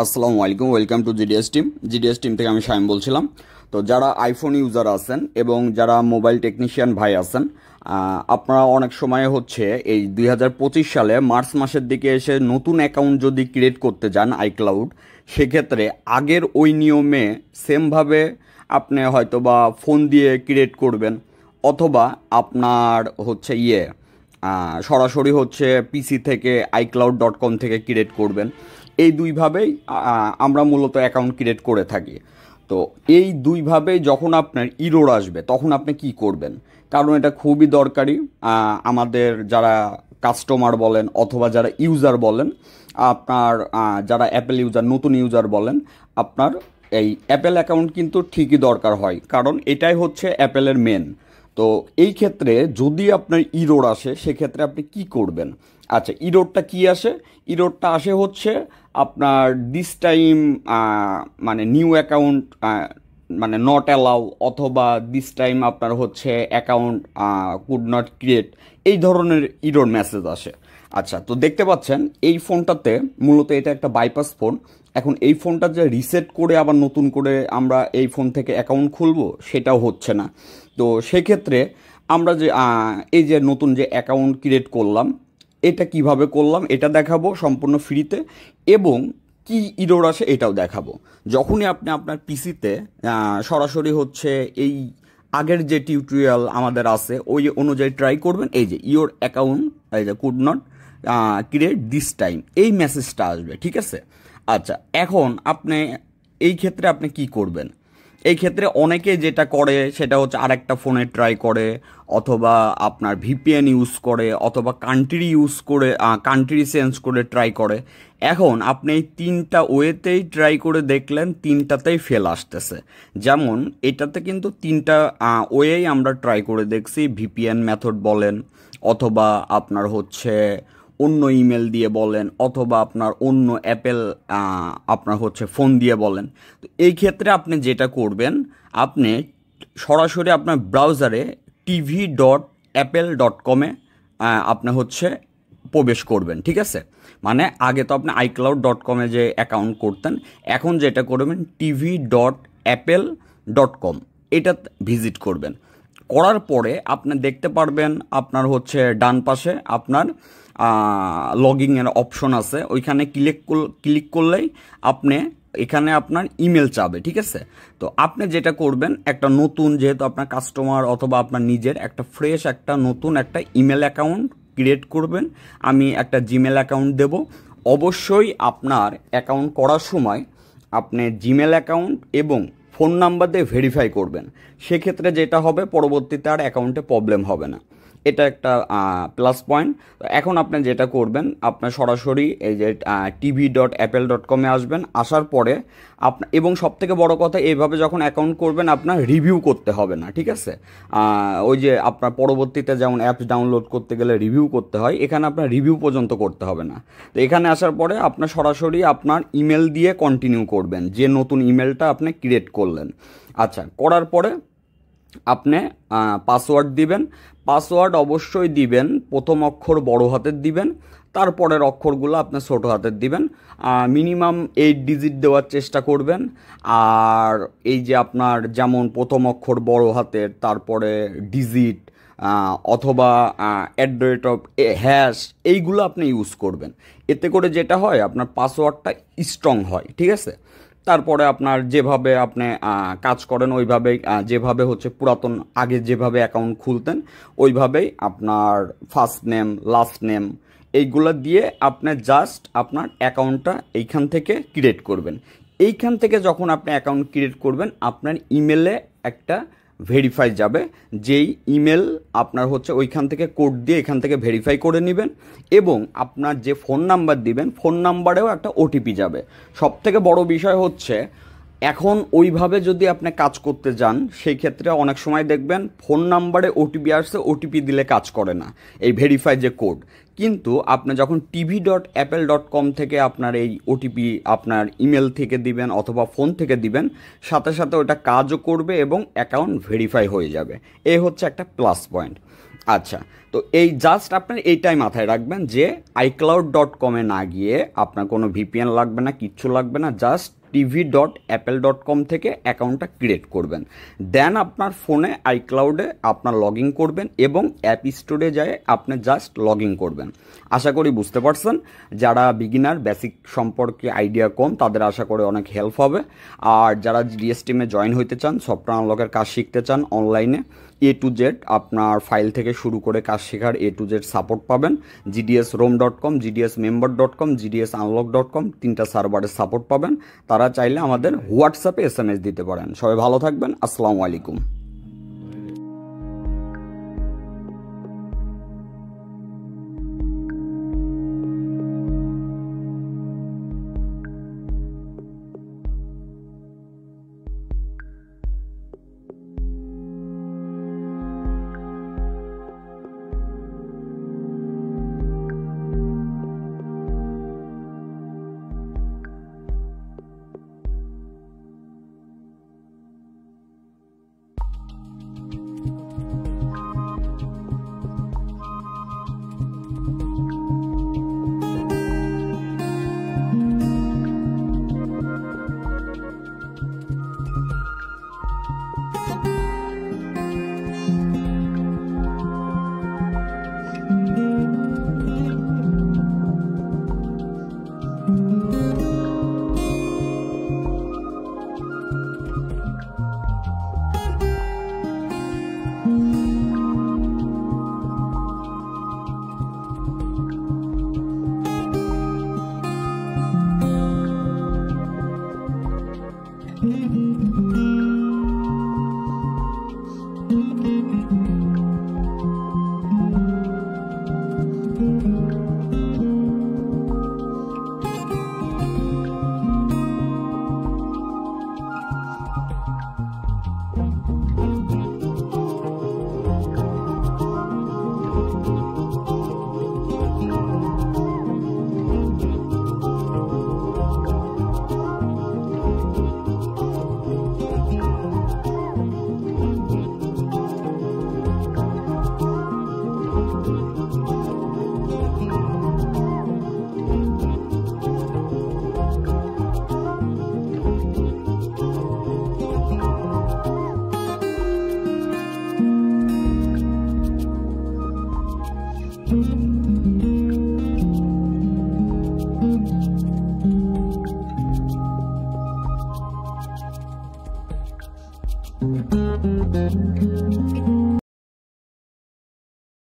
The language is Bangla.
আসসালামু আলাইকুম, ওয়েলকাম টু জিডিএস টিম থেকে আমি শাইম বলছিলাম। তো যারা আইফোন ইউজার আছেন এবং যারা মোবাইল টেকনিশিয়ান ভাই আছেন, আপনারা অনেক সময় হচ্ছে এই 2025 সালে মার্চ মাসের দিকে এসে নতুন অ্যাকাউন্ট যদি ক্রিয়েট করতে যান আইক্লাউড, সেক্ষেত্রে আগের ওই নিয়মে সেমভাবে আপনি হয়তো বা ফোন দিয়ে ক্রিয়েট করবেন, অথবা আপনার হচ্ছে সরাসরি হচ্ছে পিসি থেকে iCloud.com থেকে ক্রিয়েট করবেন। এই দুইভাবেই আমরা মূলত অ্যাকাউন্ট ক্রিয়েট করে থাকি। তো এই দুইভাবেই যখন আপনার ইরোর আসবে তখন আপনি কি করবেন, কারণ এটা খুবই দরকারি। আমাদের যারা কাস্টমার বলেন অথবা যারা ইউজার বলেন, আপনার যারা অ্যাপেল ইউজার, নতুন ইউজার বলেন, আপনার এই অ্যাপেল অ্যাকাউন্ট কিন্তু ঠিকই দরকার হয়, কারণ এটাই হচ্ছে অ্যাপেলের মেন। তো এই ক্ষেত্রে যদি আপনার ইরোর আসে সেক্ষেত্রে আপনি কি করবেন? আচ্ছা, ইরোরটা কি আসে? ইরোরটা আসে হচ্ছে আপনার দিস টাইম মানে নিউ অ্যাকাউন্ট মানে নট অ্যালাউ, অথবা দিস টাইম আপনার হচ্ছে অ্যাকাউন্ট কুড নট ক্রিয়েট, এই ধরনের ইরোর মেসেজ আসে। আচ্ছা, তো দেখতে পাচ্ছেন এই ফোনটাতে মূলত এটা একটা বাইপাস ফোন। এখন এই ফোনটা যে রিসেট করে আবার নতুন করে আমরা এই ফোন থেকে অ্যাকাউন্ট খুলবো সেটাও হচ্ছে না। তো সেক্ষেত্রে আমরা যে এই যে নতুন যে অ্যাকাউন্ট ক্রিয়েট করলাম, এটা কিভাবে করলাম এটা দেখাবো সম্পূর্ণ ফ্রিতে, এবং কি ইরোর আসে এটাও দেখাবো। যখনই আপনি আপনার পিসিতে সরাসরি হচ্ছে এই আগের যে টিউটোরিয়াল আমাদের আছে ওই অনুযায়ী ট্রাই করবেন, এই যে ইওর অ্যাকাউন্ট এই যে could not create this time, এই মেসেজটা আসবে, ঠিক আছে? আচ্ছা, এখন আপনি এই ক্ষেত্রে আপনি কি করবেন? এই ক্ষেত্রে অনেকে যেটা করে সেটা হচ্ছে আরেকটা ফোনে ট্রাই করে, অথবা আপনার ভিপিএন ইউজ করে, অথবা কান্ট্রি ইউজ করে কান্ট্রি চেঞ্জ করে ট্রাই করে। এখন আপনি এই তিনটা ওয়েতেই ট্রাই করে দেখলেন, তিনটাতেই ফেল আসতেছে। যেমন এটাতে কিন্তু তিনটা ওয়েই আমরা ট্রাই করে দেখছি, ভিপিএন মেথড বলেন, অথবা আপনার হচ্ছে অন্য ইমেল দিয়ে বলেন, অথবা আপনার অন্য অ্যাপেল আপনার হচ্ছে ফোন দিয়ে বলেন। তো এই ক্ষেত্রে আপনি যেটা করবেন, আপনি সরাসরি আপনার ব্রাউজারে tv.apple.com আপনি হচ্ছে প্রবেশ করবেন, ঠিক আছে? মানে আগে তো আপনি iCloud.com যে অ্যাকাউন্ট করতেন, এখন যেটা করবেন tv.apple.com এটা ভিজিট করবেন। করার পরে আপনি দেখতে পারবেন আপনার হচ্ছে ডান পাশে আপনার লগইনের অপশন আছে, ওইখানে ক্লিক করলেই আপনি এখানে আপনার ইমেল চাবে, ঠিক আছে? তো আপনি যেটা করবেন, একটা নতুন, যেহেতু আপনার কাস্টমার অথবা আপনার নিজের একটা ফ্রেশ একটা নতুন একটা ইমেল অ্যাকাউন্ট ক্রিয়েট করবেন। আমি একটা জিমেল অ্যাকাউন্ট দেব। অবশ্যই আপনার অ্যাকাউন্ট করার সময় আপনি জিমেল অ্যাকাউন্ট এবং ফোন নাম্বার দিয়ে ভেরিফাই করবেন। সেক্ষেত্রে যেটা হবে, পরবর্তীতে আর অ্যাকাউন্টে প্রবলেম হবে না। এটা একটা প্লাস পয়েন্ট। এখন আপনি যেটা করবেন, আপনার সরাসরি এই যে tv.apple.com আসবেন। আসার পরে আপনার, এবং সবথেকে বড় কথা, এইভাবে যখন অ্যাকাউন্ট করবেন আপনার রিভিউ করতে হবে না, ঠিক আছে? ওই যে আপনার পরবর্তীতে যেমন অ্যাপস ডাউনলোড করতে গেলে রিভিউ করতে হয়, এখানে আপনার রিভিউ পর্যন্ত করতে হবে না। তো এখানে আসার পরে আপনার সরাসরি আপনার ইমেল দিয়ে কন্টিনিউ করবেন, যে নতুন ইমেলটা আপনি ক্রিয়েট করলেন। আচ্ছা, করার পরে আপনি পাসওয়ার্ড দিবেন। পাসওয়ার্ড অবশ্যই দিবেন, প্রথম অক্ষর বড় হাতের দিবেন, তারপরের অক্ষরগুলো আপনি ছোটো হাতের দিবেন। মিনিমাম 8 ডিজিট দেওয়ার চেষ্টা করবেন। আর এই যে আপনার যেমন প্রথম অক্ষর বড় হাতের, তারপরে ডিজিট অথবা @ এইগুলো আপনি ইউজ করবেন। এতে করে যেটা হয়, আপনার পাসওয়ার্ডটা স্ট্রং হয়, ঠিক আছে? তারপরে আপনার যেভাবে আপনি কাজ করেন ওইভাবেই, যেভাবে হচ্ছে পুরাতন আগে যেভাবে অ্যাকাউন্ট খুলতেন ওইভাবেই আপনার ফার্স্ট নেম, লাস্ট নেম, এইগুলো দিয়ে আপনি জাস্ট আপনার অ্যাকাউন্টটা এইখান থেকে ক্রিয়েট করবেন। এইখান থেকে যখন আপনি অ্যাকাউন্ট ক্রিয়েট করবেন, আপনার ইমেলে একটা ভেরিফাই যাবে, যেই ইমেল আপনার হচ্ছে ওইখান থেকে কোড দিয়ে এখান থেকে ভেরিফাই করে নেবেন, এবং আপনার যে ফোন নাম্বার দিবেন ফোন নাম্বারেও একটা ওটিপি যাবে। সবথেকে বড় বিষয় হচ্ছে, এখন ওইভাবে যদি আপনি কাজ করতে যান, সেই ক্ষেত্রে অনেক সময় দেখবেন ফোন নাম্বারে ওটিপি আসছে, ওটিপি দিলে কাজ করে না এই ভেরিফাই যে কোড। কিন্তু আপনি যখন tv.apple.com থেকে আপনার এই ওটিপি আপনার ইমেল থেকে দিবেন অথবা ফোন থেকে দিবেন, সাথে সাথে ওটা কাজও করবে এবং অ্যাকাউন্ট ভেরিফাই হয়ে যাবে। এই হচ্ছে একটা প্লাস পয়েন্ট। আচ্ছা, তো এই জাস্ট আপনার এইটাই মাথায় রাখবেন যে iCloud.com-এ না গিয়ে আপনার কোনো ভিপিএন লাগবে না, কিচ্ছু লাগবে না, জাস্ট tv.apple.com থেকে অ্যাকাউন্টটা ক্রিয়েট করবেন। দেন আপনার ফোনে iCloud-এ আপনার লগ ইন করবেন এবং অ্যাপ স্টোরে যায় আপনি জাস্ট লগ ইন করবেন। আশা করি বুঝতে পারছেন। যারা বিগিনার, বেসিক সম্পর্কে আইডিয়া কম, তাদের আশা করে অনেক হেল্প হবে। আর যারা জিডিএস টিমে জয়েন হইতে চান, সফটওয়্যার আনলকের কাজ শিখতে চান অনলাইনে, A to Z আপনার ফাইল থেকে শুরু করে কাজ শেখার A to Z সাপোর্ট পাবেন। gdsrom.com, gdsmember.com, gdsunlock.com 3টা সার্ভারের সাপোর্ট পাবেন। তারা চাইলে আমাদের হোয়াটসঅ্যাপে SMS দিতে পারেন। সবাই ভালো থাকবেন। আসসালামু আলাইকুম।